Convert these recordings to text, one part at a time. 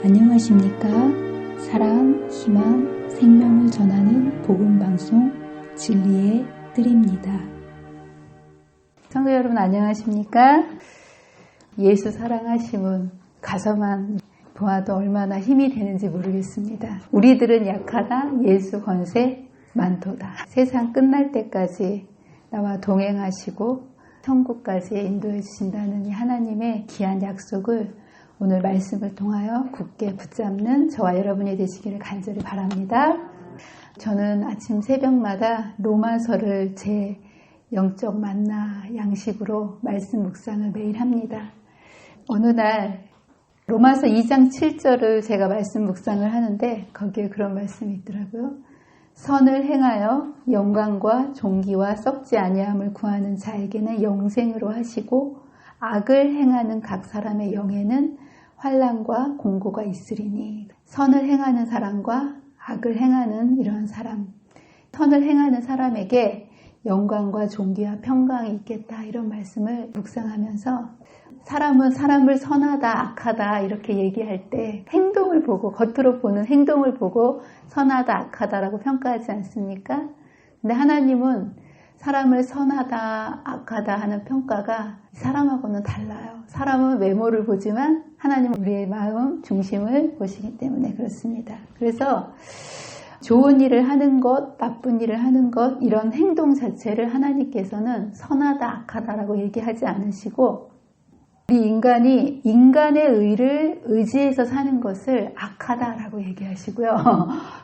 안녕하십니까? 사랑, 희망, 생명을 전하는 복음방송 진리의 뜰입니다. 성도 여러분 안녕하십니까? 예수 사랑하심은 가서만 보아도 얼마나 힘이 되는지 모르겠습니다. 우리들은 약하다 예수 권세 많도다. 세상 끝날 때까지 나와 동행하시고 천국까지 인도해 주신다는 이 하나님의 귀한 약속을 오늘 말씀을 통하여 굳게 붙잡는 저와 여러분이 되시기를 간절히 바랍니다. 저는 아침 새벽마다 로마서를 제 영적 만나 양식으로 말씀 묵상을 매일 합니다. 어느 날 로마서 2장 7절을 제가 말씀 묵상을 하는데 거기에 그런 말씀이 있더라고요. 선을 행하여 영광과 존귀와 썩지 아니함을 구하는 자에게는 영생으로 하시고 악을 행하는 각 사람의 영에는 환난과 공고가 있으리니. 선을 행하는 사람과 악을 행하는 이러한 사람, 선을 행하는 사람에게 영광과 존귀와 평강이 있겠다, 이런 말씀을 묵상하면서 사람은 사람을 선하다 악하다 이렇게 얘기할 때 행동을 보고, 겉으로 보는 행동을 보고 선하다 악하다라고 평가하지 않습니까? 근데 하나님은 사람을 선하다 악하다 하는 평가가 사람하고는 달라요. 사람은 외모를 보지만 하나님은 우리의 마음 중심을 보시기 때문에 그렇습니다. 그래서 좋은 일을 하는 것, 나쁜 일을 하는 것, 이런 행동 자체를 하나님께서는 선하다 악하다라고 얘기하지 않으시고, 우리 인간이 인간의 의를 의지해서 사는 것을 악하다라고 얘기하시고요.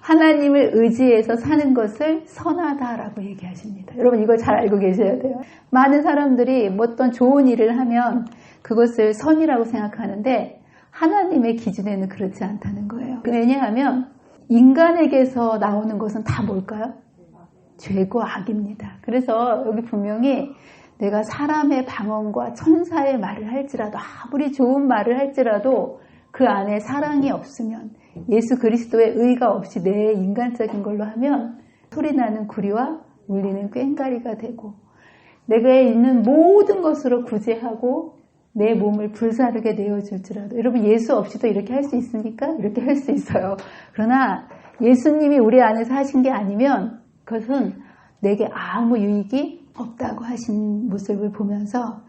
하나님을 의지해서 사는 것을 선하다라고 얘기하십니다. 여러분 이걸 잘 알고 계셔야 돼요. 많은 사람들이 어떤 좋은 일을 하면 그것을 선이라고 생각하는데 하나님의 기준에는 그렇지 않다는 거예요. 왜냐하면 인간에게서 나오는 것은 다 뭘까요? 죄고 악입니다. 그래서 여기 분명히 내가 사람의 방언과 천사의 말을 할지라도, 아무리 좋은 말을 할지라도 그 안에 사랑이 없으면, 예수 그리스도의 의가 없이 내 인간적인 걸로 하면 소리나는 구리와 울리는 꽹과리가 되고, 내가 있는 모든 것으로 구제하고 내 몸을 불사르게 내어줄지라도. 여러분 예수 없이도 이렇게 할 수 있습니까? 이렇게 할 수 있어요. 그러나 예수님이 우리 안에서 하신 게 아니면 그것은 내게 아무 유익이 없다고 하신 모습을 보면서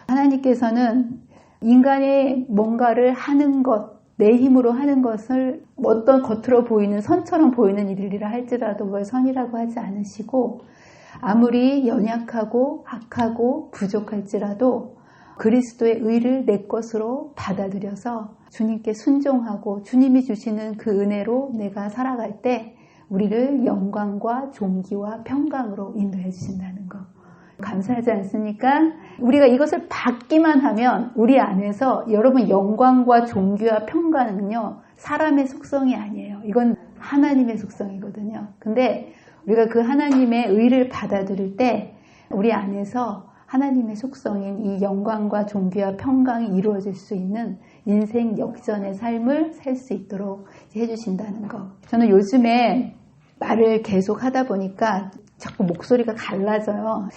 하나님께서는 인간의 뭔가를 하는 것, 내 힘으로 하는 것을 어떤 겉으로 보이는 선처럼 보이는 일이라 할지라도 그걸 선이라고 하지 않으시고, 아무리 연약하고 악하고 부족할지라도 그리스도의 의를 내 것으로 받아들여서 주님께 순종하고 주님이 주시는 그 은혜로 내가 살아갈 때 우리를 영광과 존귀와 평강으로 인도해 주신다는 것. 감사하지 않습니까? 우리가 이것을 받기만 하면 우리 안에서, 여러분 영광과 존귀와 평강은요 사람의 속성이 아니에요. 이건 하나님의 속성이거든요. 근데 우리가 그 하나님의 의를 받아들일 때 우리 안에서 하나님의 속성인 이 영광과 존귀와 평강이 이루어질 수 있는 인생 역전의 삶을 살 수 있도록 해주신다는 것. 저는 요즘에 말을 계속 하다 보니까 자꾸 목소리가 갈라져요.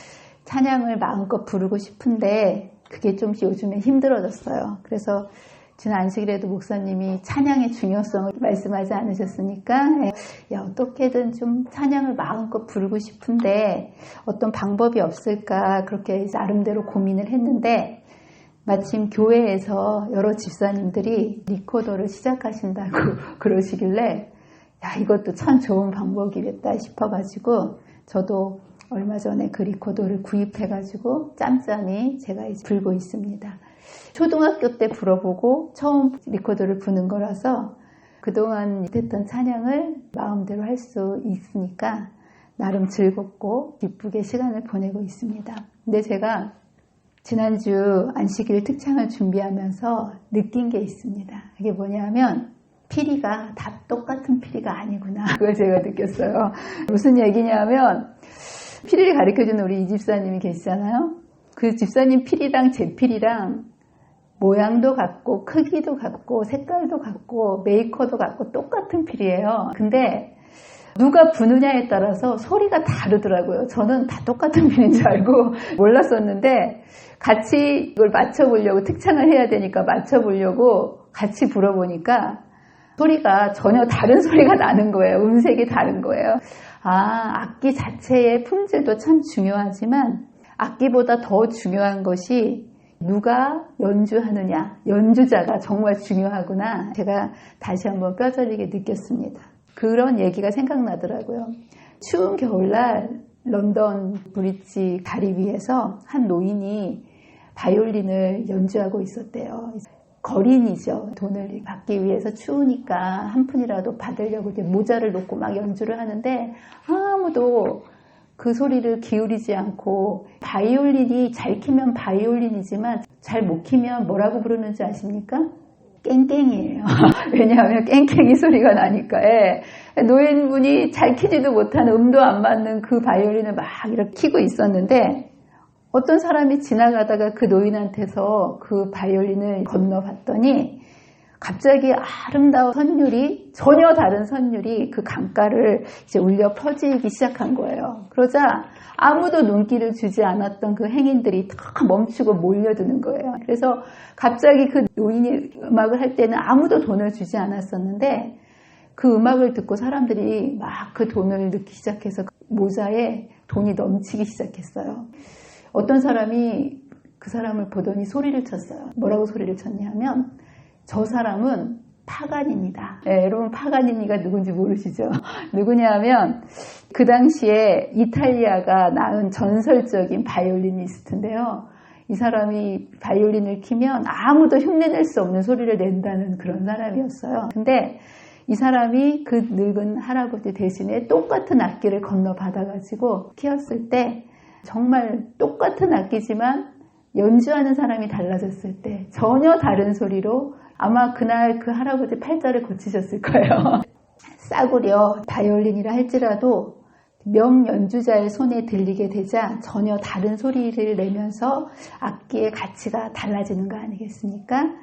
찬양을 마음껏 부르고 싶은데 그게 좀씩 요즘에 힘들어졌어요. 그래서 지난 안식일에도 목사님이 찬양의 중요성을 말씀하지 않으셨습니까? 야, 어떻게든 좀 찬양을 마음껏 부르고 싶은데 어떤 방법이 없을까, 그렇게 나름대로 고민을 했는데 마침 교회에서 여러 집사님들이 리코더를 시작하신다고 그러시길래 야, 이것도 참 좋은 방법이겠다 싶어가지고 저도 얼마 전에 그 리코더를 구입해가지고 짬짬이 제가 이제 불고 있습니다. 초등학교 때 불어보고 처음 리코더를 부는 거라서 그동안 했던 찬양을 마음대로 할 수 있으니까 나름 즐겁고 기쁘게 시간을 보내고 있습니다. 근데 제가 지난주 안식일 특창을 준비하면서 느낀 게 있습니다. 그게 뭐냐면 피리가 다 똑같은 피리가 아니구나. 그걸 제가 느꼈어요. 무슨 얘기냐면 피리를 가르쳐주는 우리 이 집사님이 계시잖아요. 그 집사님 피리랑 제 피리랑 모양도 같고 크기도 같고 색깔도 같고 메이커도 같고 똑같은 피리예요. 근데 누가 부느냐에 따라서 소리가 다르더라고요. 저는 다 똑같은 피리인 줄 알고 몰랐었는데 같이 이걸 맞춰보려고, 특창을 해야 되니까 맞춰보려고 같이 불어보니까 소리가 전혀 다른 소리가 나는 거예요. 음색이 다른 거예요. 악기 자체의 품질도 참 중요하지만 악기보다 더 중요한 것이 누가 연주하느냐, 연주자가 정말 중요하구나. 제가 다시 한번 뼈저리게 느꼈습니다. 그런 얘기가 생각나더라고요. 추운 겨울날 런던 브릿지 다리 위에서 한 노인이 바이올린을 연주하고 있었대요. 거린이죠. 돈을 받기 위해서 추우니까 한 푼이라도 받으려고 이제 모자를 놓고 막 연주를 하는데 아무도 그 소리를 기울이지 않고, 바이올린이 잘 키면 바이올린이지만 잘 못 키면 뭐라고 부르는지 아십니까? 깽깽이에요. 왜냐하면 깽깽이 소리가 나니까. 노인분이 잘 키지도 못하는, 음도 안 맞는 그 바이올린을 막 이렇게 키고 있었는데 어떤 사람이 지나가다가 그 노인한테서 그 바이올린을 건너봤더니 갑자기 아름다운 선율이, 전혀 다른 선율이 그 강가를 이제 울려 퍼지기 시작한 거예요. 그러자 아무도 눈길을 주지 않았던 그 행인들이 다 멈추고 몰려드는 거예요. 그래서 갑자기 그 노인이 음악을 할 때는 아무도 돈을 주지 않았었는데 그 음악을 듣고 사람들이 막 그 돈을 넣기 시작해서 모자에 돈이 넘치기 시작했어요. 어떤 사람이 그 사람을 보더니 소리를 쳤어요. 뭐라고 소리를 쳤냐면, 저 사람은 파가니니다. 여러분 파가니니가 누군지 모르시죠? 누구냐 하면 그 당시에 이탈리아가 낳은 전설적인 바이올리니스트인데요. 이 사람이 바이올린을 키면 아무도 흉내낼 수 없는 소리를 낸다는 그런 사람이었어요. 근데 이 사람이 그 늙은 할아버지 대신에 똑같은 악기를 건너받아가지고 키웠을 때 정말 똑같은 악기지만 연주하는 사람이 달라졌을 때 전혀 다른 소리로 아마 그날 그 할아버지 팔자를 고치셨을 거예요. 싸구려 바이올린이라 할지라도 명연주자의 손에 들리게 되자 전혀 다른 소리를 내면서 악기의 가치가 달라지는 거 아니겠습니까?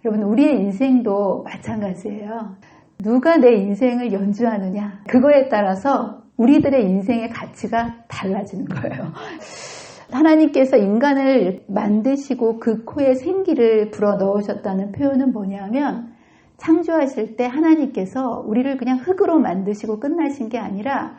여러분, 우리의 인생도 마찬가지예요. 누가 내 인생을 연주하느냐, 그거에 따라서 우리들의 인생의 가치가 달라지는 거예요. 하나님께서 인간을 만드시고 그 코에 생기를 불어넣으셨다는 표현은 뭐냐면, 창조하실 때 하나님께서 우리를 그냥 흙으로 만드시고 끝나신 게 아니라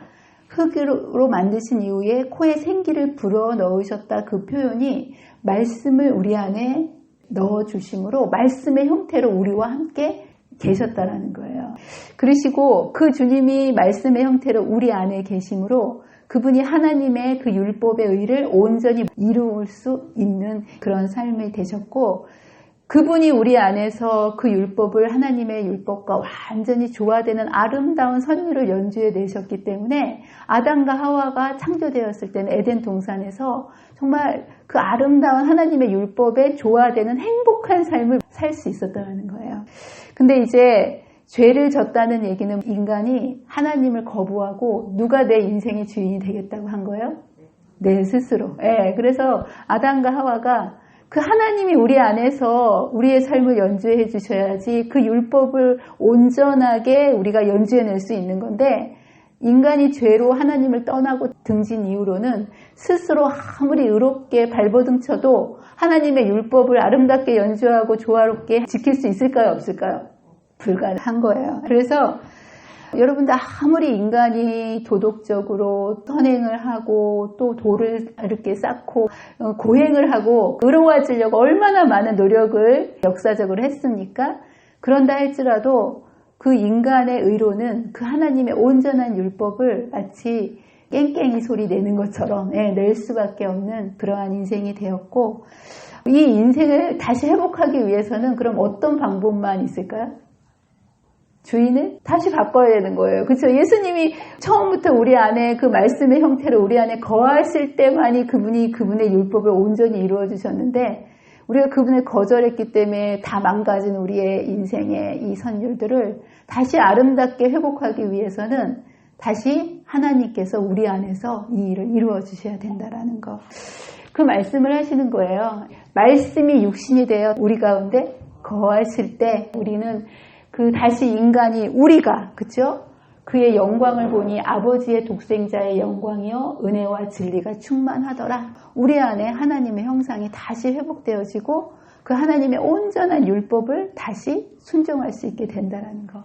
흙으로 만드신 이후에 코에 생기를 불어넣으셨다, 그 표현이 말씀을 우리 안에 넣어주심으로 말씀의 형태로 우리와 함께 계셨다라는 거예요. 그러시고 그 주님이 말씀의 형태로 우리 안에 계심으로 그분이 하나님의 그 율법의 의를 온전히 이루을 수 있는 그런 삶이 되셨고, 그분이 우리 안에서 그 율법을 하나님의 율법과 완전히 조화되는 아름다운 선율을 연주해 내셨기 때문에 아담과 하와가 창조되었을 때는 에덴 동산에서 정말 그 아름다운 하나님의 율법에 조화되는 행복한 삶을 살 수 있었다는 거예요. 근데 이제 죄를 졌다는 얘기는 인간이 하나님을 거부하고 누가 내 인생의 주인이 되겠다고 한 거예요? 내 스스로. 그래서 아담과 하와가 그 하나님이 우리 안에서 우리의 삶을 연주해 주셔야지 그 율법을 온전하게 우리가 연주해낼 수 있는 건데, 인간이 죄로 하나님을 떠나고 등진 이후로는 스스로 아무리 의롭게 발버둥 쳐도 하나님의 율법을 아름답게 연주하고 조화롭게 지킬 수 있을까요? 없을까요? 불가능한 거예요. 그래서 여러분들 아무리 인간이 도덕적으로 선행을 하고 또 도를 이렇게 쌓고 고행을 하고 의로워지려고 얼마나 많은 노력을 역사적으로 했습니까? 그런다 할지라도 그 인간의 의로는 그 하나님의 온전한 율법을 마치 깽깽이 소리 내는 것처럼 낼 수밖에 없는 그러한 인생이 되었고, 이 인생을 다시 회복하기 위해서는 그럼 어떤 방법만 있을까요? 주인을 다시 바꿔야 되는 거예요. 그렇죠? 예수님이 처음부터 우리 안에 그 말씀의 형태로 우리 안에 거하실 때만이 그분이 그분의 율법을 온전히 이루어 주셨는데, 우리가 그분을 거절했기 때문에 다 망가진 우리의 인생의 이 선율들을 다시 아름답게 회복하기 위해서는 다시 하나님께서 우리 안에서 이 일을 이루어 주셔야 된다라는 거. 그 말씀을 하시는 거예요. 말씀이 육신이 되어 우리 가운데 거하실 때 우리는 그 다시 인간이 우리가, 그렇죠? 그의 영광을 보니 아버지의 독생자의 영광이요 은혜와 진리가 충만하더라. 우리 안에 하나님의 형상이 다시 회복되어지고 그 하나님의 온전한 율법을 다시 순종할 수 있게 된다는 거.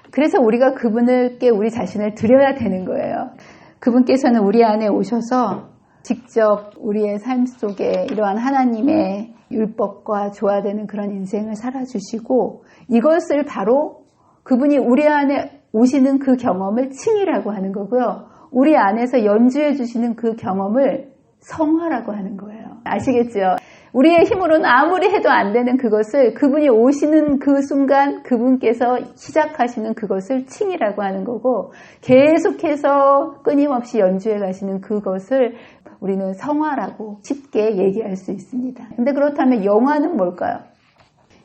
그래서 우리가 그분께 우리 자신을 드려야 되는 거예요. 그분께서는 우리 안에 오셔서 직접 우리의 삶 속에 이러한 하나님의 율법과 조화되는 그런 인생을 살아주시고, 이것을 바로 그분이 우리 안에 오시는 그 경험을 칭이라고 하는 거고요. 우리 안에서 연주해 주시는 그 경험을 성화라고 하는 거예요. 아시겠죠? 우리의 힘으로는 아무리 해도 안 되는 그것을 그분이 오시는 그 순간 그분께서 시작하시는 그것을 칭이라고 하는 거고, 계속해서 끊임없이 연주해 가시는 그것을 우리는 성화라고 쉽게 얘기할 수 있습니다. 근데 그렇다면 영화는 뭘까요?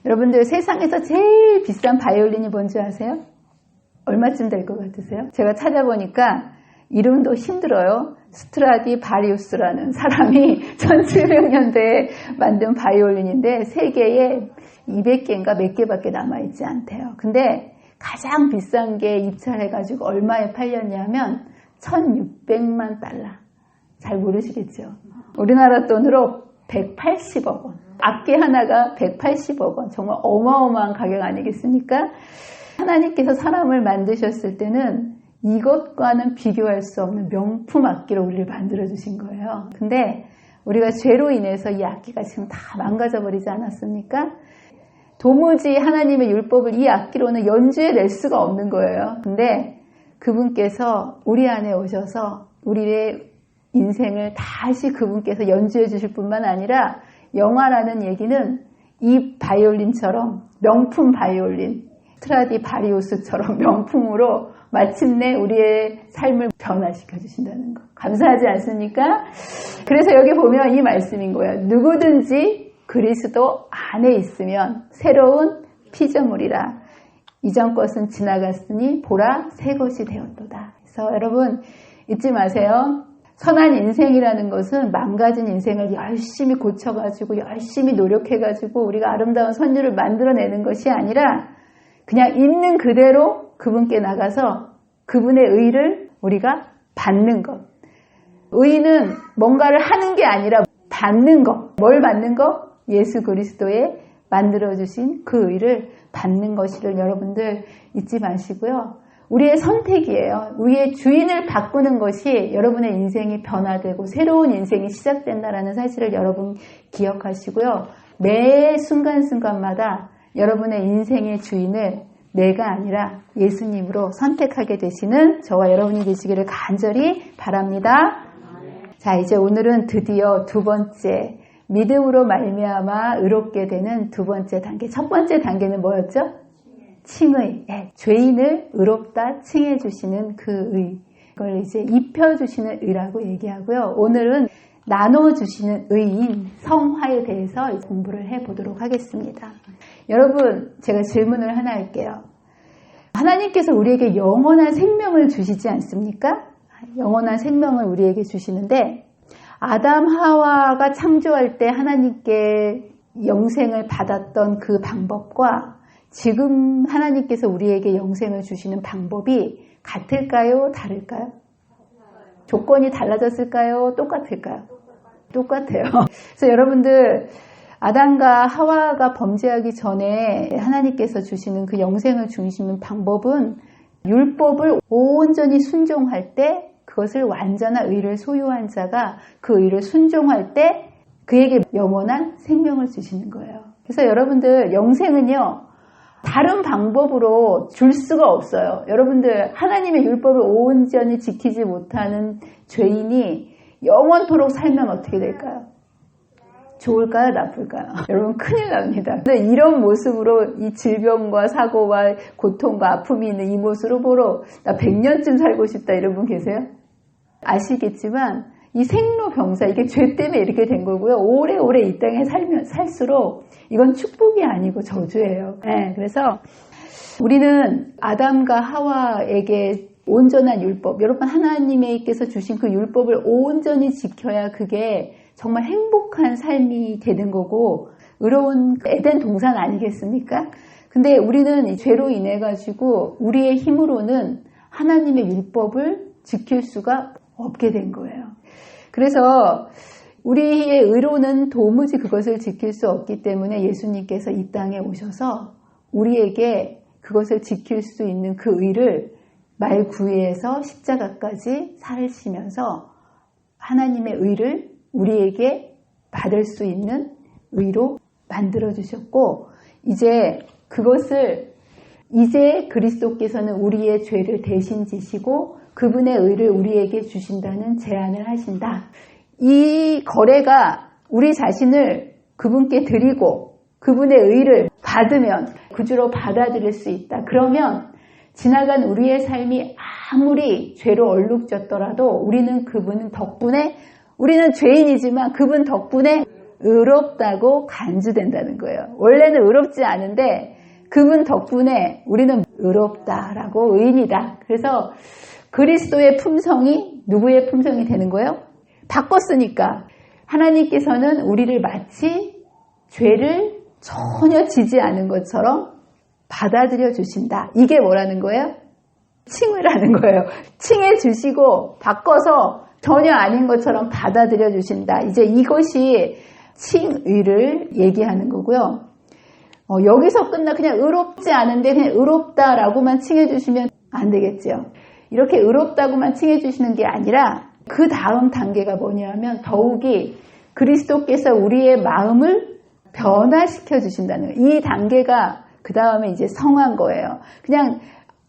여러분들 세상에서 제일 비싼 바이올린이 뭔지 아세요? 얼마쯤 될 것 같으세요? 제가 찾아보니까 이름도 힘들어요. 스트라디바리우스라는 사람이 1700년대에 만든 바이올린인데 세계에 200개인가 몇 개밖에 남아있지 않대요. 근데 가장 비싼 게 입찰해가지고 얼마에 팔렸냐면 1600만 달러. 잘 모르시겠죠? 우리나라 돈으로 180억 원. 악기 하나가 180억 원. 정말 어마어마한 가격 아니겠습니까? 하나님께서 사람을 만드셨을 때는 이것과는 비교할 수 없는 명품 악기로 우리를 만들어주신 거예요. 근데 우리가 죄로 인해서 이 악기가 지금 다 망가져버리지 않았습니까? 도무지 하나님의 율법을 이 악기로는 연주해낼 수가 없는 거예요. 근데 그분께서 우리 안에 오셔서 우리의 인생을 다시 그분께서 연주해 주실 뿐만 아니라, 영화라는 얘기는 이 바이올린처럼 명품 바이올린, 스트라디바리우스처럼 명품으로 마침내 우리의 삶을 변화시켜 주신다는 거. 감사하지 않습니까? 그래서 여기 보면 이 말씀인 거예요. 누구든지 그리스도 안에 있으면 새로운 피조물이라. 이전 것은 지나갔으니 보라 새 것이 되었도다. 그래서 여러분 잊지 마세요. 선한 인생이라는 것은 망가진 인생을 열심히 고쳐가지고 열심히 노력해가지고 우리가 아름다운 선율을 만들어내는 것이 아니라, 그냥 있는 그대로 그분께 나가서 그분의 의를 우리가 받는 것. 의는 뭔가를 하는 게 아니라 받는 것. 뭘 받는 것? 예수 그리스도의 만들어주신 그 의를 받는 것이를 여러분들 잊지 마시고요. 우리의 선택이에요. 우리의 주인을 바꾸는 것이 여러분의 인생이 변화되고 새로운 인생이 시작된다는 사실을 여러분 기억하시고요. 매 순간순간마다 여러분의 인생의 주인을 내가 아니라 예수님으로 선택하게 되시는 저와 여러분이 되시기를 간절히 바랍니다. 자, 이제 오늘은 드디어 두 번째, 믿음으로 말미암아 의롭게 되는 두 번째 단계. 첫 번째 단계는 뭐였죠? 칭의. 죄인을 의롭다 칭해 주시는 그 의. 그걸 이제 입혀 주시는 의라고 얘기하고요. 오늘은 나눠 주시는 의인 성화에 대해서 공부를 해 보도록 하겠습니다. 여러분, 제가 질문을 하나 할게요. 하나님께서 우리에게 영원한 생명을 주시지 않습니까? 영원한 생명을 우리에게 주시는데, 아담 하와가 창조할 때 하나님께 영생을 받았던 그 방법과 지금 하나님께서 우리에게 영생을 주시는 방법이 같을까요? 다를까요? 조건이 달라졌을까요? 똑같을까요? 똑같아요. 그래서 여러분들, 아담과 하와가 범죄하기 전에 하나님께서 주시는 그 영생을 주시는 방법은 율법을 온전히 순종할 때, 그것을 완전한 의를 소유한 자가 그 의를 순종할 때 그에게 영원한 생명을 주시는 거예요. 그래서 여러분들, 영생은요, 다른 방법으로 줄 수가 없어요. 여러분들, 하나님의 율법을 온전히 지키지 못하는 죄인이 영원토록 살면 어떻게 될까요? 좋을까요? 나쁠까요? 여러분, 큰일 납니다. 근데 이런 모습으로 이 질병과 사고와 고통과 아픔이 있는 이 모습으로 나 100년쯤 살고 싶다 이런 분 계세요? 아시겠지만 이 생로병사, 이게 죄 때문에 이렇게 된 거고요. 오래오래 이 땅에 살수록 이건 축복이 아니고 저주예요. 네, 그래서 우리는 아담과 하와에게 온전한 율법, 여러분 하나님께서 주신 그 율법을 온전히 지켜야 그게 정말 행복한 삶이 되는 거고 의로운 에덴 동산 아니겠습니까? 근데 우리는 이 죄로 인해 가지고 우리의 힘으로는 하나님의 율법을 지킬 수가 없게 된 거예요. 그래서 우리의 의로는 도무지 그것을 지킬 수 없기 때문에 예수님께서 이 땅에 오셔서 우리에게 그것을 지킬 수 있는 그 의를 말구에서 십자가까지 살으시면서 하나님의 의를 우리에게 받을 수 있는 의로 만들어주셨고, 이제 그것을 이제 그리스도께서는 우리의 죄를 대신 지시고 그분의 의를 우리에게 주신다는 제안을 하신다. 이 거래가 우리 자신을 그분께 드리고 그분의 의를 받으면 그주로 받아들일 수 있다. 그러면 지나간 우리의 삶이 아무리 죄로 얼룩졌더라도 우리는 그분 덕분에, 우리는 죄인이지만 그분 덕분에 의롭다고 간주된다는 거예요. 원래는 의롭지 않은데 그분 덕분에 우리는 의롭다라고, 의인이다. 그래서 그리스도의 품성이 누구의 품성이 되는 거예요? 바꿨으니까 하나님께서는 우리를 마치 죄를 전혀 지지 않은 것처럼 받아들여 주신다. 이게 뭐라는 거예요? 칭의라는 거예요. 칭해 주시고 바꿔서 전혀 아닌 것처럼 받아들여 주신다. 이제 이것이 칭의를 얘기하는 거고요. 여기서 그냥 의롭지 않은데 그냥 의롭다라고만 칭해 주시면 안 되겠죠. 이렇게 의롭다고만 칭해 주시는 게 아니라 그 다음 단계가 뭐냐면 더욱이 그리스도께서 우리의 마음을 변화시켜 주신다는 거예요. 이 단계가 그 다음에 이제 성한 거예요. 그냥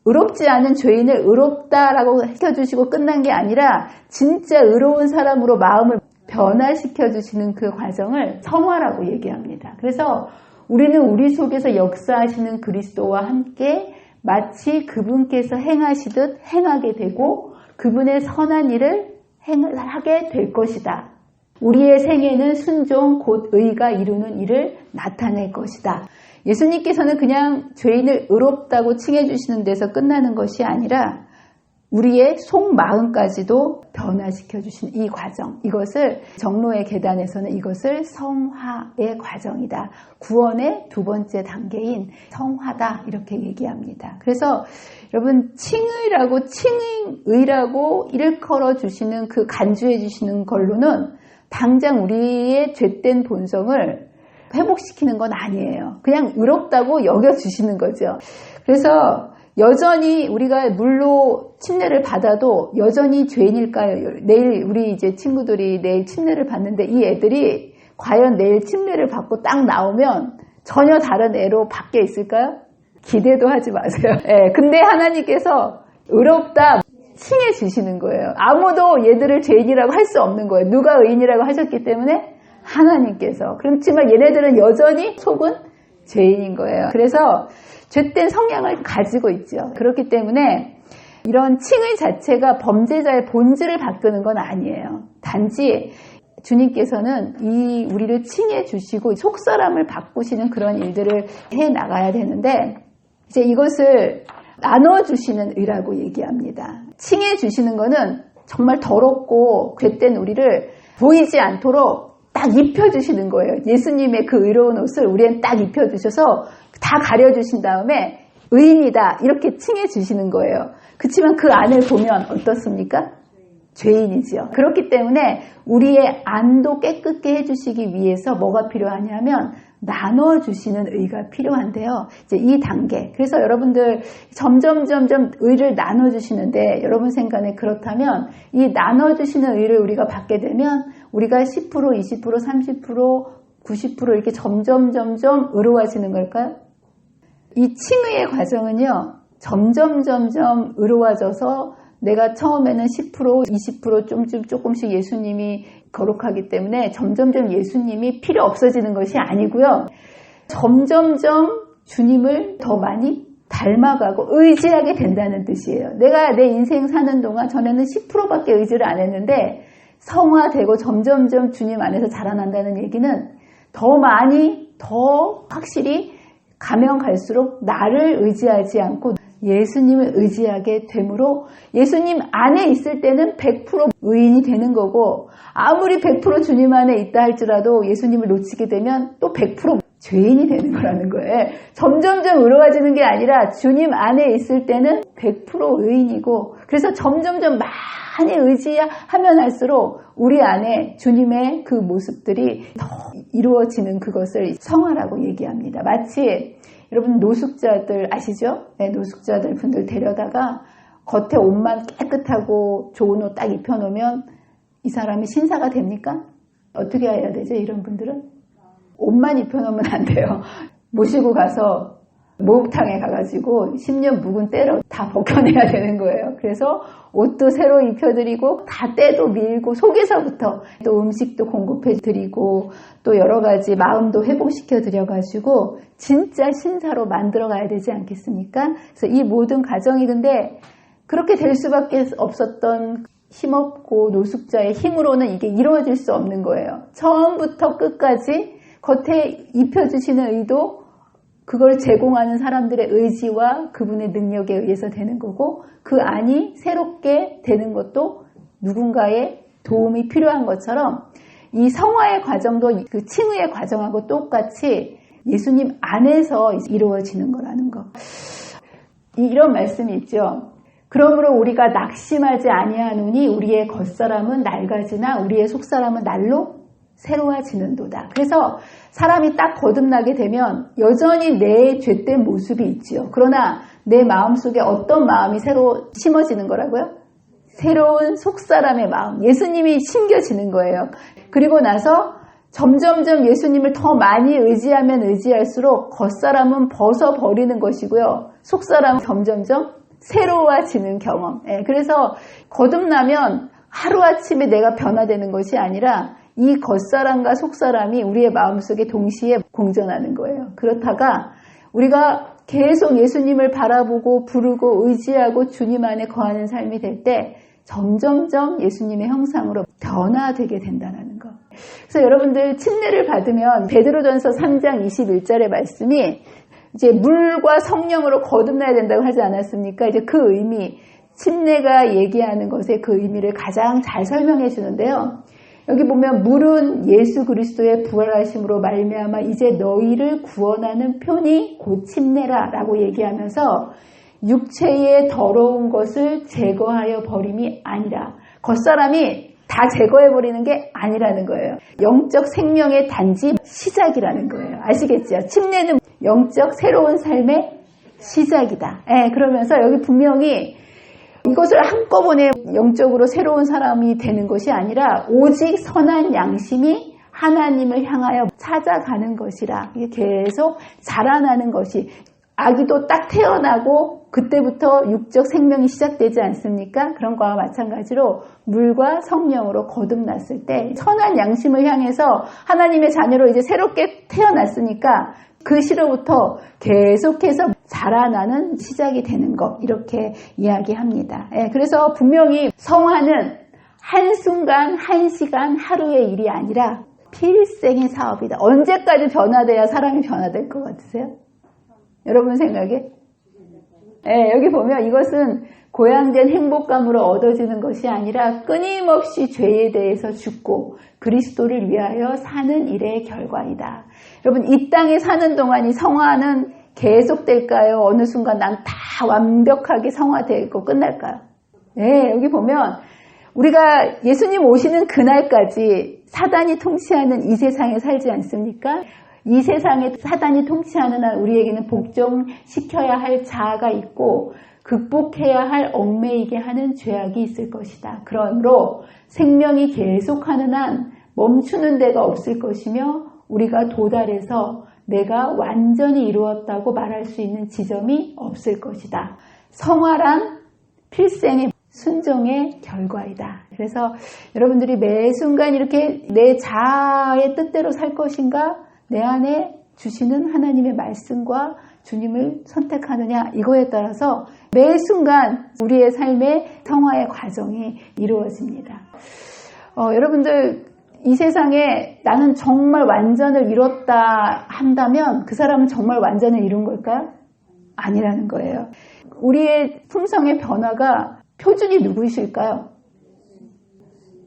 의롭지 않은 죄인을 의롭다라고 시켜주시고 끝난 게 아니라 진짜 의로운 사람으로 마음을 변화시켜 주시는 그 과정을 성화라고 얘기합니다. 그래서 우리는 우리 속에서 역사하시는 그리스도와 함께 마치 그분께서 행하시듯 행하게 되고 그분의 선한 일을 하게 될 것이다. 우리의 생애는 순종 곧 의가 이루는 일을 나타낼 것이다. 예수님께서는 그냥 죄인을 의롭다고 칭해 주시는 데서 끝나는 것이 아니라 우리의 속마음까지도 변화시켜 주시는 이 과정, 이것을 정로의 계단에서는 이것을 성화의 과정이다. 구원의 두 번째 단계인 성화다, 이렇게 얘기합니다. 그래서 여러분, 칭의라고 칭의라고 일컬어 주시는 그 간주해 주시는 걸로는 당장 우리의 죄된 본성을 회복시키는 건 아니에요. 그냥 의롭다고 여겨주시는 거죠. 그래서 여전히 우리가 물로 침례를 받아도 여전히 죄인일까요? 내일 우리 이제 친구들이 내일 침례를 받는데 이 애들이 과연 내일 침례를 받고 딱 나오면 전혀 다른 애로 밖에 있을까요? 기대도 하지 마세요. 네, 근데 하나님께서 의롭다 칭해 주시는 거예요. 아무도 얘들을 죄인이라고 할 수 없는 거예요. 누가 의인이라고 하셨기 때문에? 하나님께서. 그렇지만 얘네들은 여전히 속은 죄인인 거예요. 그래서 죄된 성향을 가지고 있죠. 그렇기 때문에 이런 칭의 자체가 범죄자의 본질을 바꾸는 건 아니에요. 단지 주님께서는 우리를 칭해 주시고 속사람을 바꾸시는 그런 일들을 해 나가야 되는데, 이제 이것을 나눠주시는 의라고 얘기합니다. 칭해 주시는 거는 정말 더럽고 죄된 우리를 보이지 않도록 딱 입혀주시는 거예요. 예수님의 그 의로운 옷을 우리는 딱 입혀주셔서 다 가려주신 다음에 의인이다 이렇게 칭해 주시는 거예요. 그렇지만 그 안을 보면 어떻습니까? 죄인이지요. 그렇기 때문에 우리의 안도 깨끗게 해주시기 위해서 뭐가 필요하냐면 나눠주시는 의가 필요한데요. 이제 이 단계. 그래서 여러분들 점점 의를 나눠주시는데 여러분 생각에 그렇다면 이 나눠주시는 의를 우리가 받게 되면 우리가 10%, 20%, 30%, 90% 이렇게 점점 의로워지는 걸까요? 이 칭의의 과정은요. 점점 의로워져서 내가 처음에는 10%, 20% 조금씩 예수님이 거룩하기 때문에 점점 예수님이 필요 없어지는 것이 아니고요. 점점 주님을 더 많이 닮아가고 의지하게 된다는 뜻이에요. 내가 내 인생 사는 동안 전에는 10%밖에 의지를 안 했는데 성화되고 점점 주님 안에서 자라난다는 얘기는 더 많이, 더 확실히 가면 갈수록 나를 의지하지 않고 예수님을 의지하게 되므로 예수님 안에 있을 때는 100% 의인이 되는 거고, 아무리 100% 주님 안에 있다 할지라도 예수님을 놓치게 되면 또 100% 죄인이 되는 거라는 거예요. 점점점 의로워지는 게 아니라 주님 안에 있을 때는 100% 의인이고, 그래서 점점점 많이 의지하면 할수록 우리 안에 주님의 그 모습들이 더 이루어지는 그것을 성화라고 얘기합니다. 마치 여러분 노숙자들 아시죠? 네, 노숙자들 분들 데려다가 겉에 옷만 깨끗하고 좋은 옷 딱 입혀놓으면 이 사람이 신사가 됩니까? 어떻게 해야 되죠? 이런 분들은? 옷만 입혀놓으면 안 돼요. 모시고 가서 목욕탕에 가가지고 10년 묵은 때로 다 벗겨내야 되는 거예요. 그래서 옷도 새로 입혀드리고 다 때도 밀고 속에서부터 또 음식도 공급해드리고 또 여러 가지 마음도 회복시켜드려가지고 진짜 신사로 만들어가야 되지 않겠습니까? 그래서 이 모든 과정이 근데 그렇게 될 수밖에 없었던 힘없고 노숙자의 힘으로는 이게 이루어질 수 없는 거예요. 처음부터 끝까지 겉에 입혀주시는 의도, 그걸 제공하는 사람들의 의지와 그분의 능력에 의해서 되는 거고, 그 안이 새롭게 되는 것도 누군가의 도움이 필요한 것처럼 이 성화의 과정도 그 칭의의 과정하고 똑같이 예수님 안에서 이루어지는 거라는 거. 이런 말씀이 있죠. 그러므로 우리가 낙심하지 아니하노니 우리의 겉사람은 낡아지나 우리의 속사람은 날로 새로워지는도다. 그래서 사람이 딱 거듭나게 되면 여전히 내 죄된 모습이 있지요. 그러나 내 마음속에 어떤 마음이 새로 심어지는 거라고요? 새로운 속사람의 마음, 예수님이 심겨지는 거예요. 그리고 나서 점점점 예수님을 더 많이 의지하면 의지할수록 겉사람은 벗어버리는 것이고요. 속사람은 점점점 새로워지는 경험. 그래서 거듭나면 하루아침에 내가 변화되는 것이 아니라 이 겉사람과 속사람이 우리의 마음속에 동시에 공존하는 거예요. 그렇다가 우리가 계속 예수님을 바라보고 부르고 의지하고 주님 안에 거하는 삶이 될 때 점점점 예수님의 형상으로 변화되게 된다는 거. 그래서 여러분들 침례를 받으면 베드로전서 3장 21절의 말씀이 이제 물과 성령으로 거듭나야 된다고 하지 않았습니까? 이제 그 의미, 침례가 얘기하는 것의 그 의미를 가장 잘 설명해 주는데요. 여기 보면 물은 예수 그리스도의 부활하심으로 말미암아 이제 너희를 구원하는 편이 곧 침례라 라고 얘기하면서 육체의 더러운 것을 제거하여 버림이 아니라, 겉사람이 다 제거해버리는 게 아니라는 거예요. 영적 생명의 단지 시작이라는 거예요. 아시겠죠? 침례는 영적 새로운 삶의 시작이다. 그러면서 여기 분명히 이것을 한꺼번에 영적으로 새로운 사람이 되는 것이 아니라 오직 선한 양심이 하나님을 향하여 찾아가는 것이라. 이게 계속 자라나는 것이, 아기도 딱 태어나고 그때부터 육적 생명이 시작되지 않습니까? 그런 거와 마찬가지로 물과 성령으로 거듭났을 때 선한 양심을 향해서 하나님의 자녀로 이제 새롭게 태어났으니까 그 시로부터 계속해서 자라나는 시작이 되는 것, 이렇게 이야기합니다. 그래서 분명히 성화는 한순간, 한시간, 하루의 일이 아니라 필생의 사업이다. 언제까지 변화돼야 사람이 변화될 것 같으세요? 여러분 생각에? 여기 보면 이것은 고양된 행복감으로 얻어지는 것이 아니라 끊임없이 죄에 대해서 죽고 그리스도를 위하여 사는 일의 결과이다. 여러분, 이 땅에 사는 동안 이 성화는 계속될까요? 어느 순간 난 다 완벽하게 성화되고 끝날까요? 여기 보면 우리가 예수님 오시는 그날까지 사단이 통치하는 이 세상에 살지 않습니까? 이 세상에 사단이 통치하는 한 우리에게는 복종시켜야 할 자아가 있고 극복해야 할 얽매이게 하는 죄악이 있을 것이다. 그러므로 생명이 계속하는 한 멈추는 데가 없을 것이며 우리가 도달해서 내가 완전히 이루었다고 말할 수 있는 지점이 없을 것이다. 성화란 필생의 순종의 결과이다. 그래서 여러분들이 매 순간 이렇게 내 자아의 뜻대로 살 것인가, 내 안에 주시는 하나님의 말씀과 주님을 선택하느냐, 이거에 따라서 매 순간 우리의 삶의 성화의 과정이 이루어집니다. 여러분들, 이 세상에 나는 정말 완전을 이뤘다 한다면 그 사람은 정말 완전을 이룬 걸까요? 아니라는 거예요. 우리의 품성의 변화가 표준이 누구이실까요?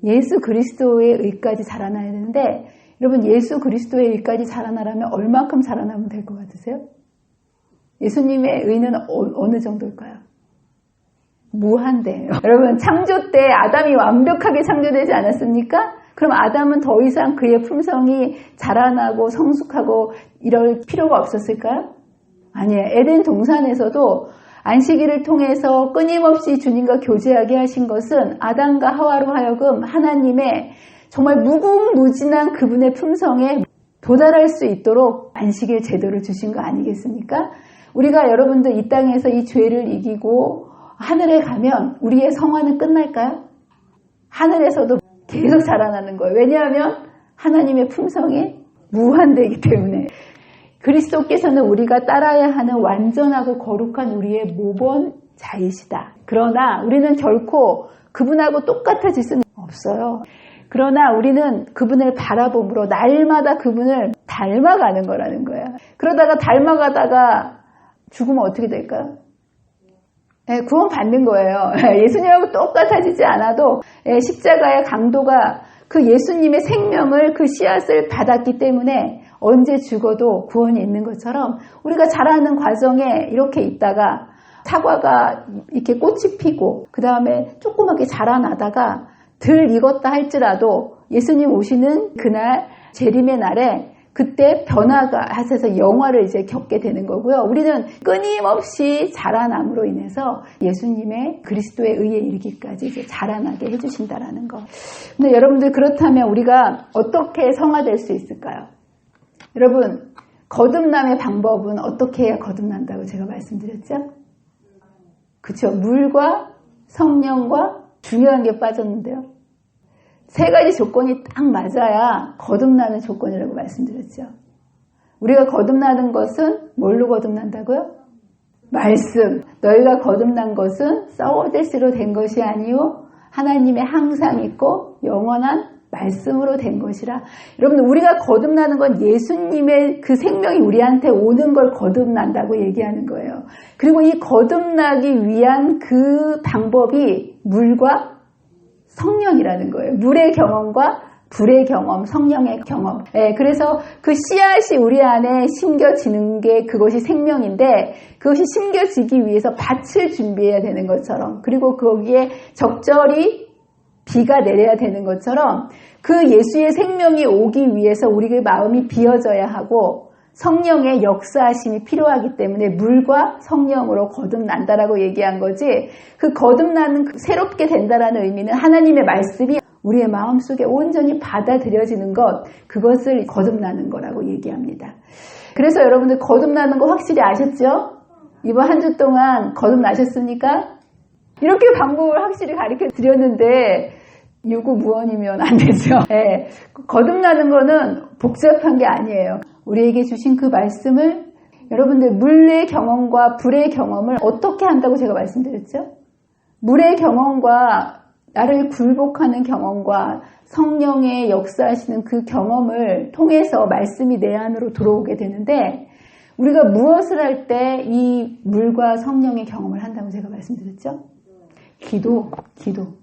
예수 그리스도의 의까지 자라나야 되는데, 여러분 예수 그리스도의 의까지 자라나려면 얼마큼 자라나면 될 것 같으세요? 예수님의 의는 어느 정도일까요? 무한대예요. 여러분 창조 때 아담이 완벽하게 창조되지 않았습니까? 그럼 아담은 더 이상 그의 품성이 자라나고 성숙하고 이럴 필요가 없었을까요? 아니에요. 에덴 동산에서도 안식일을 통해서 끊임없이 주님과 교제하게 하신 것은 아담과 하와로 하여금 하나님의 정말 무궁무진한 그분의 품성에 도달할 수 있도록 안식일 제도를 주신 거 아니겠습니까? 우리가 여러분들 이 땅에서 이 죄를 이기고 하늘에 가면 우리의 성화는 끝날까요? 하늘에서도 계속 자라나는 거예요. 왜냐하면 하나님의 품성이 무한되기 때문에. 그리스도께서는 우리가 따라야 하는 완전하고 거룩한 우리의 모범자이시다. 그러나 우리는 결코 그분하고 똑같아질 수는 없어요. 그러나 우리는 그분을 바라봄으로 날마다 그분을 닮아가는 거라는 거예요. 그러다가 닮아가다가 죽으면 어떻게 될까요? 구원 받는 거예요. 예수님하고 똑같아지지 않아도 십자가의 강도가 그 예수님의 생명을 그 씨앗을 받았기 때문에 언제 죽어도 구원이 있는 것처럼 우리가 자라는 과정에 이렇게 있다가 사과가 이렇게 꽃이 피고 그 다음에 조그맣게 자라나다가 덜 익었다 할지라도 예수님 오시는 그날 재림의 날에 그때 변화가 하셔서 영화를 이제 겪게 되는 거고요. 우리는 끊임없이 자라남으로 인해서 예수님의 그리스도의 의에 이르기까지 이제 자라나게 해주신다라는 거. 근데 여러분들 그렇다면 우리가 어떻게 성화될 수 있을까요? 여러분 거듭남의 방법은 어떻게 해야 거듭난다고 제가 말씀드렸죠? 그렇죠. 물과 성령과 중요한 게 빠졌는데요. 세 가지 조건이 딱 맞아야 거듭나는 조건이라고 말씀드렸죠. 우리가 거듭나는 것은 뭘로 거듭난다고요? 말씀. 너희가 거듭난 것은 썩어질수로 된 것이 아니요 하나님의 항상 있고 영원한 말씀으로 된 것이라. 여러분 우리가 거듭나는 건 예수님의 그 생명이 우리한테 오는 걸 거듭난다고 얘기하는 거예요. 그리고 이 거듭나기 위한 그 방법이 물과 성령이라는 거예요. 물의 경험과 불의 경험, 성령의 경험. 그래서 그 씨앗이 우리 안에 심겨지는 게 그것이 생명인데 그것이 심겨지기 위해서 밭을 준비해야 되는 것처럼 그리고 거기에 적절히 비가 내려야 되는 것처럼 그 예수의 생명이 오기 위해서 우리의 마음이 비어져야 하고 성령의 역사하심이 필요하기 때문에 물과 성령으로 거듭난다라고 얘기한 거지 그 거듭나는 새롭게 된다라는 의미는 하나님의 말씀이 우리의 마음속에 온전히 받아들여지는 것 그것을 거듭나는 거라고 얘기합니다. 그래서 여러분들 거듭나는 거 확실히 아셨죠? 이번 한 주 동안 거듭나셨습니까? 이렇게 방법을 확실히 가르쳐 드렸는데 유구무원이면 안 되죠. 네. 거듭나는 거는 복잡한 게 아니에요. 우리에게 주신 그 말씀을 여러분들 물의 경험과 불의 경험을 어떻게 한다고 제가 말씀드렸죠? 물의 경험과 나를 굴복하는 경험과 성령의 역사하시는 그 경험을 통해서 말씀이 내 안으로 들어오게 되는데 우리가 무엇을 할 때 이 물과 성령의 경험을 한다고 제가 말씀드렸죠? 기도.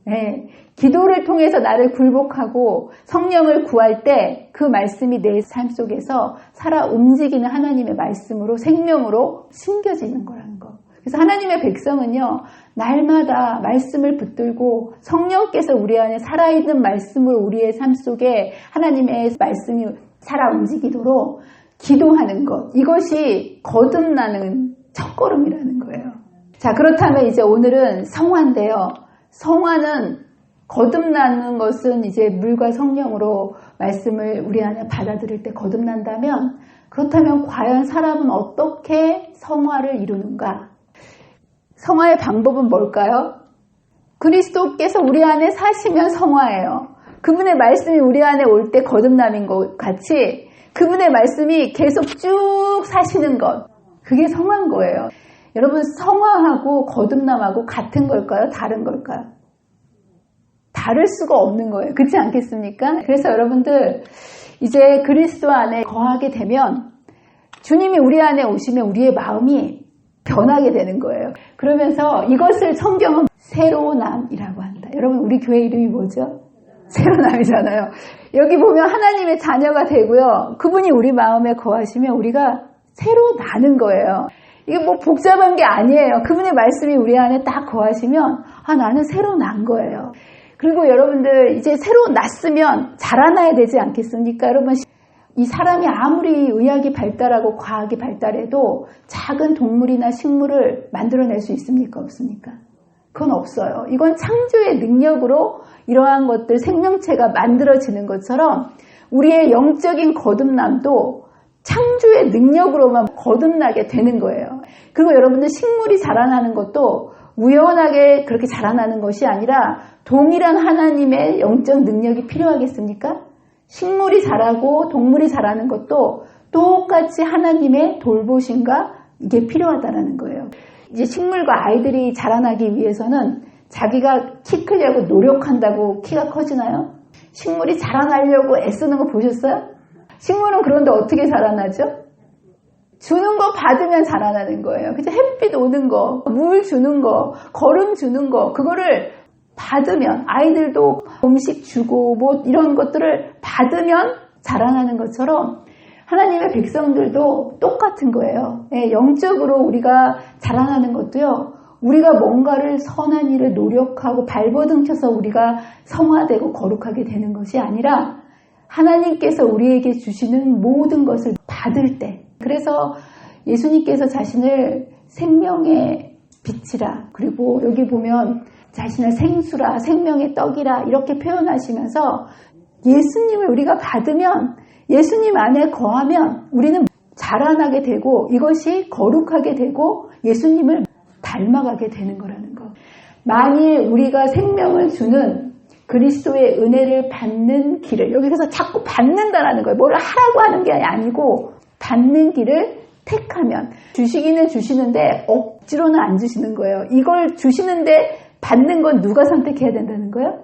네. 기도를 통해서 나를 굴복하고 성령을 구할 때 그 말씀이 내 삶 속에서 살아 움직이는 하나님의 말씀으로 생명으로 심겨지는 거라는 거. 그래서 하나님의 백성은요. 날마다 말씀을 붙들고 성령께서 우리 안에 살아있는 말씀으로 우리의 삶 속에 하나님의 말씀이 살아 움직이도록 기도하는 것. 이것이 거듭나는 첫걸음이라는 거예요. 자, 그렇다면 이제 오늘은 성화인데요. 성화는 거듭나는 것은 이제 물과 성령으로 말씀을 우리 안에 받아들일 때 거듭난다면 그렇다면 과연 사람은 어떻게 성화를 이루는가? 성화의 방법은 뭘까요? 그리스도께서 우리 안에 사시면 성화예요. 그분의 말씀이 우리 안에 올 때 거듭남인 것 같이 그분의 말씀이 계속 쭉 사시는 것. 그게 성화인 거예요. 여러분 성화하고 거듭남하고 같은 걸까요? 다른 걸까요? 다를 수가 없는 거예요. 그렇지 않겠습니까? 그래서 여러분들 이제 그리스도 안에 거하게 되면 주님이 우리 안에 오시면 우리의 마음이 변하게 되는 거예요. 그러면서 이것을 성경은 새로남이라고 한다. 여러분 우리 교회 이름이 뭐죠? 새로남이잖아요. 여기 보면 하나님의 자녀가 되고요. 그분이 우리 마음에 거하시면 우리가 새로 나는 거예요. 이게 뭐 복잡한 게 아니에요. 그분의 말씀이 우리 안에 딱 거하시면 나는 새로 난 거예요. 그리고 여러분들 이제 새로 났으면 자라나야 되지 않겠습니까? 여러분, 이 사람이 아무리 의학이 발달하고 과학이 발달해도 작은 동물이나 식물을 만들어낼 수 있습니까? 없습니까? 그건 없어요. 이건 창조의 능력으로 이러한 것들, 생명체가 만들어지는 것처럼 우리의 영적인 거듭남도 창조의 능력으로만 거듭나게 되는 거예요. 그리고 여러분들 식물이 자라나는 것도 우연하게 그렇게 자라나는 것이 아니라 동일한 하나님의 영적 능력이 필요하겠습니까? 식물이 자라고 동물이 자라는 것도 똑같이 하나님의 돌보심과 이게 필요하다는 거예요. 이제 식물과 아이들이 자라나기 위해서는 자기가 키 크려고 노력한다고 키가 커지나요? 식물이 자라나려고 애쓰는 거 보셨어요? 식물은 그런데 어떻게 자라나죠? 주는 거 받으면 자라나는 거예요. 그죠? 햇빛 오는 거, 물 주는 거, 거름 주는 거, 그거를 받으면, 아이들도 음식 주고 뭐 이런 것들을 받으면 자라나는 것처럼 하나님의 백성들도 똑같은 거예요. 영적으로 우리가 자라나는 것도요, 우리가 뭔가를 선한 일을 노력하고 발버둥쳐서 우리가 성화되고 거룩하게 되는 것이 아니라 하나님께서 우리에게 주시는 모든 것을 받을 때, 그래서 예수님께서 자신을 생명의 빛이라, 그리고 여기 보면 자신을 생수라, 생명의 떡이라 이렇게 표현하시면서 예수님을 우리가 받으면, 예수님 안에 거하면 우리는 자라나게 되고 이것이 거룩하게 되고 예수님을 닮아가게 되는 거라는 거. 만일 우리가 생명을 주는 그리스도의 은혜를 받는 길을, 여기서 자꾸 받는다라는 거예요. 뭐를 하라고 하는 게 아니고 받는 길을 택하면, 주시기는 주시는데 억지로는 안 주시는 거예요. 이걸 주시는데 받는 건 누가 선택해야 된다는 거예요?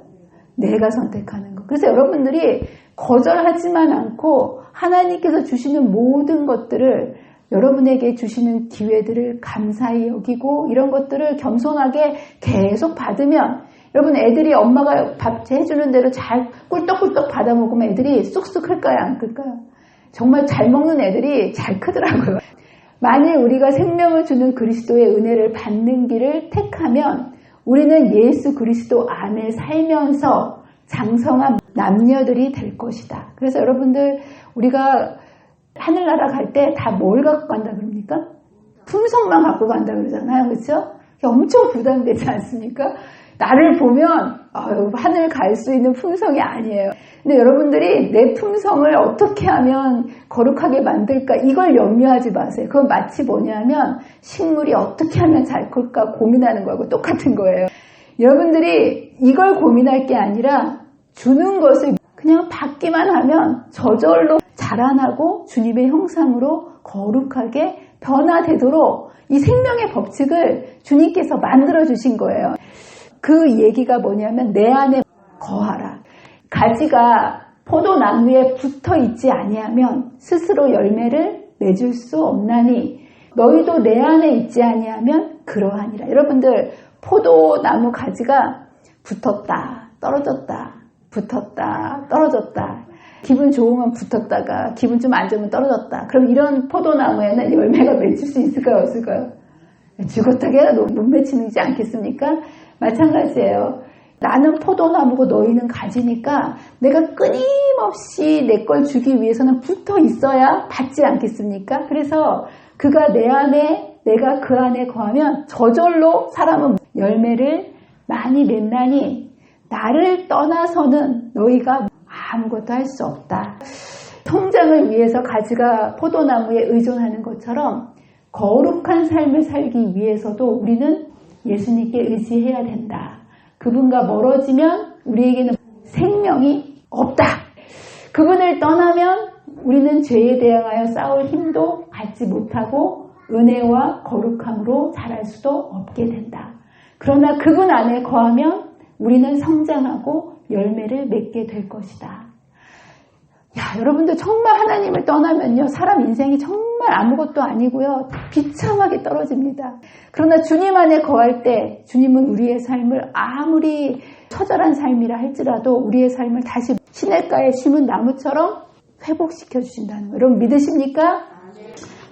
내가 선택하는 거. 그래서 여러분들이 거절하지만 않고 하나님께서 주시는 모든 것들을, 여러분에게 주시는 기회들을 감사히 여기고 이런 것들을 겸손하게 계속 받으면, 여러분 애들이 엄마가 밥 해주는 대로 잘 꿀떡꿀떡 받아 먹으면 애들이 쑥쑥 클까요? 안 클까요? 정말 잘 먹는 애들이 잘 크더라고요. 만일 우리가 생명을 주는 그리스도의 은혜를 받는 길을 택하면 우리는 예수 그리스도 안에 살면서 장성한 남녀들이 될 것이다. 그래서 여러분들, 우리가 하늘나라 갈 때 다 뭘 갖고 간다 그럽니까? 품성만 갖고 간다 그러잖아요. 그렇죠? 엄청 부담되지 않습니까? 나를 보면 하늘 갈 수 있는 품성이 아니에요. 근데 여러분들이 내 품성을 어떻게 하면 거룩하게 만들까, 이걸 염려하지 마세요. 그건 마치 뭐냐면 식물이 어떻게 하면 잘 클까 고민하는 거하고 똑같은 거예요. 여러분들이 이걸 고민할 게 아니라 주는 것을 그냥 받기만 하면 저절로 자라나고 주님의 형상으로 거룩하게 변화되도록 이 생명의 법칙을 주님께서 만들어주신 거예요. 그 얘기가 뭐냐면 내 안에 거하라. 가지가 포도나무에 붙어 있지 아니하면 스스로 열매를 맺을 수 없나니 너희도 내 안에 있지 아니하면 그러하니라. 여러분들, 포도나무 가지가 붙었다 떨어졌다 붙었다 떨어졌다, 기분 좋으면 붙었다가 기분 좀 안 좋으면 떨어졌다, 그럼 이런 포도나무에는 열매가 맺힐 수 있을까요? 없을까요? 죽었다게 해도 못 맺히지 않겠습니까? 마찬가지예요. 나는 포도나무고 너희는 가지니까 내가 끊임없이 내 걸 주기 위해서는 붙어 있어야 받지 않겠습니까? 그래서 그가 내 안에, 내가 그 안에 거하면 저절로 사람은 열매를 많이 맺나니 나를 떠나서는 너희가 아무것도 할 수 없다. 성장을 위해서 가지가 포도나무에 의존하는 것처럼 거룩한 삶을 살기 위해서도 우리는 예수님께 의지해야 된다. 그분과 멀어지면 우리에게는 생명이 없다. 그분을 떠나면 우리는 죄에 대항하여 싸울 힘도 갖지 못하고 은혜와 거룩함으로 자랄 수도 없게 된다. 그러나 그분 안에 거하면 우리는 성장하고 열매를 맺게 될 것이다. 야, 여러분들 정말 하나님을 떠나면요, 사람 인생이 정말 정말 아무것도 아니고요. 비참하게 떨어집니다. 그러나 주님 안에 거할 때 주님은 우리의 삶을 아무리 처절한 삶이라 할지라도 우리의 삶을 다시 시냇가에 심은 나무처럼 회복시켜 주신다는 거. 여러분 믿으십니까?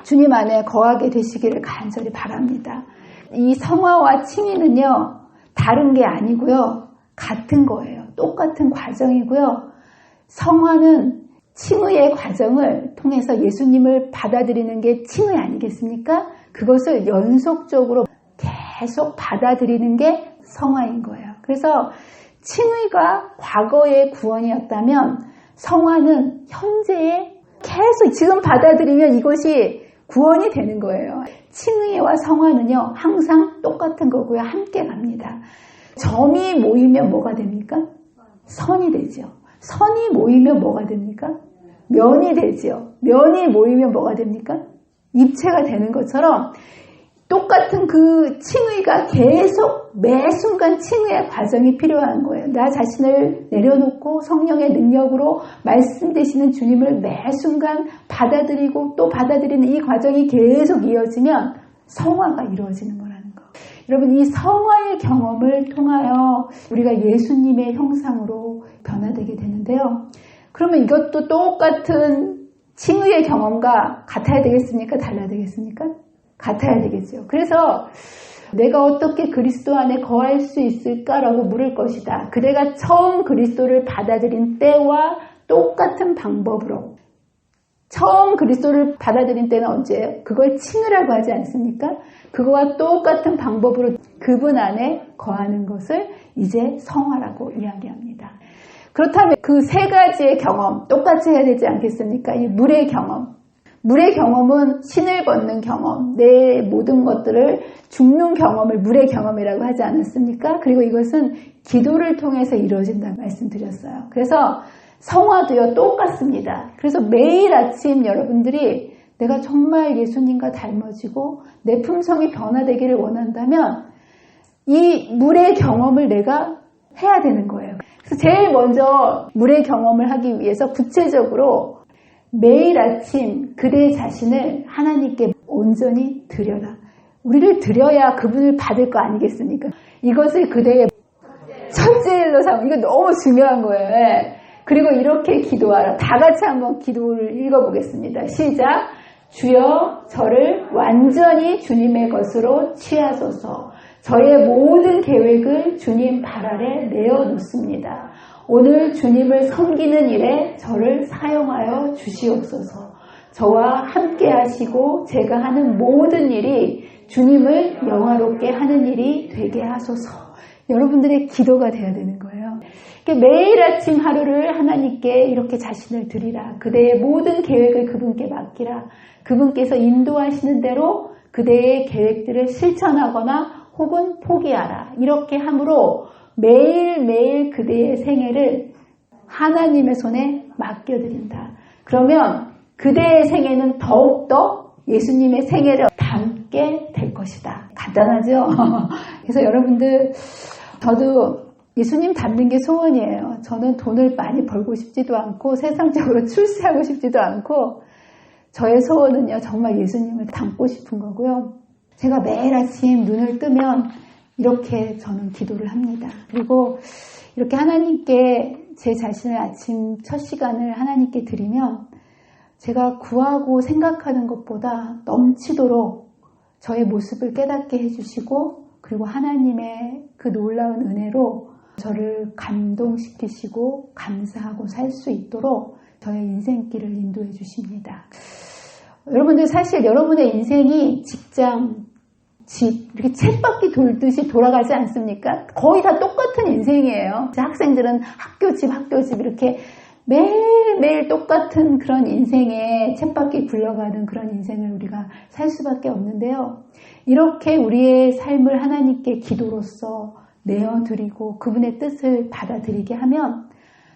주님 안에 거하게 되시기를 간절히 바랍니다. 이 성화와 칭의는요. 다른 게 아니고요. 같은 거예요. 똑같은 과정이고요. 성화는 칭의의 과정을 통해서 예수님을 받아들이는 게 칭의 아니겠습니까? 그것을 연속적으로 계속 받아들이는 게 성화인 거예요. 그래서 칭의가 과거의 구원이었다면 성화는 현재의 계속 지금 받아들이면 이것이 구원이 되는 거예요. 칭의와 성화는요, 항상 똑같은 거고요. 함께 갑니다. 점이 모이면 뭐가 됩니까? 선이 되죠. 선이 모이면 뭐가 됩니까? 면이 되죠. 면이 모이면 뭐가 됩니까? 입체가 되는 것처럼 똑같은 그 칭의가 계속 매 순간 칭의의 과정이 필요한 거예요. 나 자신을 내려놓고 성령의 능력으로 말씀되시는 주님을 매 순간 받아들이고 또 받아들이는 이 과정이 계속 이어지면 성화가 이루어지는 거라는 거. 여러분 이 성화의 경험을 통하여 우리가 예수님의 형상으로 변화되게 되는데요. 그러면 이것도 똑같은 칭의의 경험과 같아야 되겠습니까? 달라야 되겠습니까? 같아야 되겠죠. 그래서 내가 어떻게 그리스도 안에 거할 수 있을까라고 물을 것이다. 그대가 처음 그리스도를 받아들인 때와 똑같은 방법으로. 처음 그리스도를 받아들인 때는 언제예요? 그걸 칭의라고 하지 않습니까? 그거와 똑같은 방법으로 그분 안에 거하는 것을 이제 성화라고 이야기합니다. 그렇다면 그 세 가지의 경험 똑같이 해야 되지 않겠습니까? 이 물의 경험. 물의 경험은 신을 벗는 경험, 내 모든 것들을 죽는 경험을 물의 경험이라고 하지 않았습니까? 그리고 이것은 기도를 통해서 이루어진다고 말씀드렸어요. 그래서 성화도요 똑같습니다. 그래서 매일 아침 여러분들이 내가 정말 예수님과 닮아지고 내 품성이 변화되기를 원한다면 이 물의 경험을 내가 해야 되는 거예요. 그래서 제일 먼저 물의 경험을 하기 위해서 구체적으로 매일 아침 그대 자신을 하나님께 온전히 드려라. 우리를 드려야 그분을 받을 거 아니겠습니까? 이것을 그대의 첫째 일로 삼고 이거 너무 중요한 거예요. 그리고 이렇게 기도하라. 다 같이 한번 기도를 읽어보겠습니다. 시작. 주여 저를 완전히 주님의 것으로 취하소서. 저의 모든 계획을 주님 발 아래 내어놓습니다. 오늘 주님을 섬기는 일에 저를 사용하여 주시옵소서. 저와 함께 하시고 제가 하는 모든 일이 주님을 영화롭게 하는 일이 되게 하소서. 여러분들의 기도가 돼야 되는 거예요. 매일 아침 하루를 하나님께 이렇게 자신을 드리라. 그대의 모든 계획을 그분께 맡기라. 그분께서 인도하시는 대로 그대의 계획들을 실천하거나 혹은 포기하라. 이렇게 함으로 매일매일 그대의 생애를 하나님의 손에 맡겨드린다. 그러면 그대의 생애는 더욱더 예수님의 생애를 담게 될 것이다. 간단하죠? 그래서 여러분들, 저도 예수님 닮는 게 소원이에요. 저는 돈을 많이 벌고 싶지도 않고 세상적으로 출세하고 싶지도 않고 저의 소원은요, 정말 예수님을 닮고 싶은 거고요. 제가 매일 아침 눈을 뜨면 이렇게 저는 기도를 합니다. 그리고 이렇게 하나님께 제 자신을 아침 첫 시간을 하나님께 드리면 제가 구하고 생각하는 것보다 넘치도록 저의 모습을 깨닫게 해주시고 그리고 하나님의 그 놀라운 은혜로 저를 감동시키시고 감사하고 살 수 있도록 저의 인생길을 인도해 주십니다. 여러분들 사실 여러분의 인생이 직장, 집 이렇게 쳇바퀴 돌듯이 돌아가지 않습니까? 거의 다 똑같은 인생이에요. 학생들은 학교 집 이렇게 매일매일 똑같은 그런 인생에 쳇바퀴 굴러가는 그런 인생을 우리가 살 수밖에 없는데요. 이렇게 우리의 삶을 하나님께 기도로서 내어드리고 그분의 뜻을 받아들이게 하면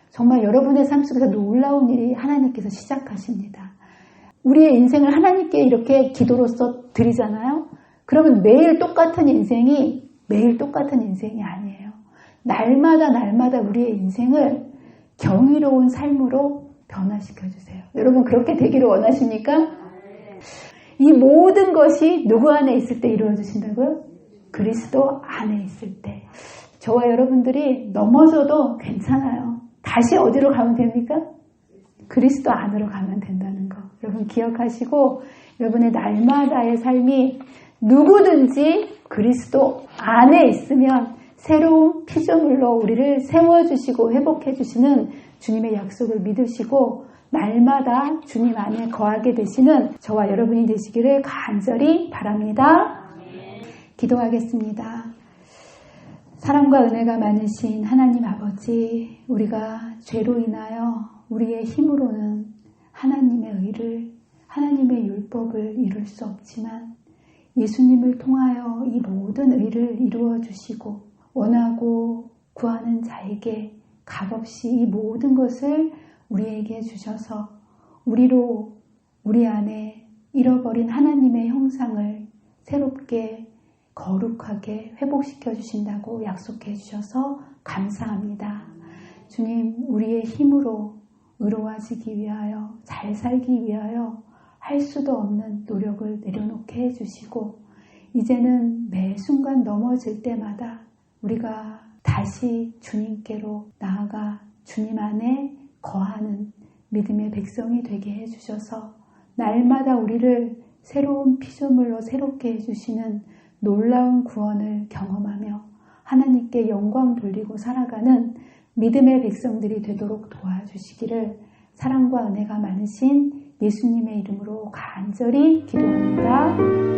정말 여러분의 삶 속에서 놀라운 일이 하나님께서 시작하십니다. 우리의 인생을 하나님께 이렇게 기도로서 드리잖아요. 그러면 매일 똑같은 인생이 매일 똑같은 인생이 아니에요. 날마다 우리의 인생을 경이로운 삶으로 변화시켜주세요. 여러분 그렇게 되기를 원하십니까? 이 모든 것이 누구 안에 있을 때 이루어지신다고요? 그리스도 안에 있을 때. 저와 여러분들이 넘어져도 괜찮아요. 다시 어디로 가면 됩니까? 그리스도 안으로 가면 된다는 거. 여러분 기억하시고 여러분의 날마다의 삶이 누구든지 그리스도 안에 있으면 새로운 피조물로 우리를 세워주시고 회복해주시는 주님의 약속을 믿으시고 날마다 주님 안에 거하게 되시는 저와 여러분이 되시기를 간절히 바랍니다. 기도하겠습니다. 사랑과 은혜가 많으신 하나님 아버지, 우리가 죄로 인하여 우리의 힘으로는 하나님의 의를, 하나님의 율법을 이룰 수 없지만 예수님을 통하여 이 모든 의를 이루어 주시고 원하고 구하는 자에게 값없이 이 모든 것을 우리에게 주셔서 우리로 우리 안에 잃어버린 하나님의 형상을 새롭게 거룩하게 회복시켜 주신다고 약속해 주셔서 감사합니다. 주님, 우리의 힘으로 의로워지기 위하여 잘 살기 위하여 할 수도 없는 노력을 내려놓게 해주시고 이제는 매 순간 넘어질 때마다 우리가 다시 주님께로 나아가 주님 안에 거하는 믿음의 백성이 되게 해주셔서 날마다 우리를 새로운 피조물로 새롭게 해주시는 놀라운 구원을 경험하며 하나님께 영광 돌리고 살아가는 믿음의 백성들이 되도록 도와주시기를 사랑과 은혜가 많으신 예수님의 이름으로 간절히 기도합니다.